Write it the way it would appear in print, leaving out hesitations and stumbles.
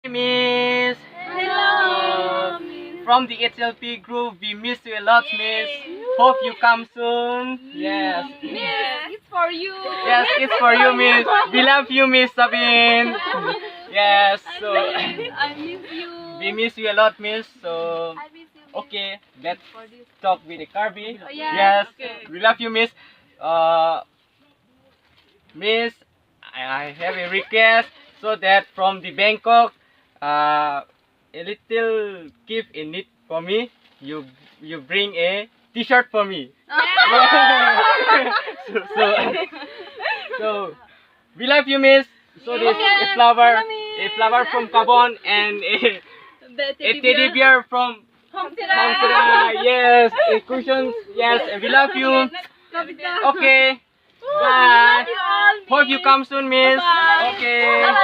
Miss. Hello. From the HLP group, we miss you a lot, Miss. Hope you come soon. Yes. Miss, it's for you. Yes, it's for you, Miss. We love you, Miss Sabin. Yes. So I miss you. we miss you a lot, Miss. So I miss you. Miss. okay, let's For this. talk with the Kirby. Oh, yes. Yes. Okay. We love you, Miss. Miss, I have a request so that from the Bangkok, a little gift in it for me. You bring a T-shirt for me. so we love you, Miss. So this a flower from Gabon and a teddy bear from Homsera. Yes, a cushions. Yes, and we love you. Okay. Bye. Hope you come soon, Miss. Bye. Okay.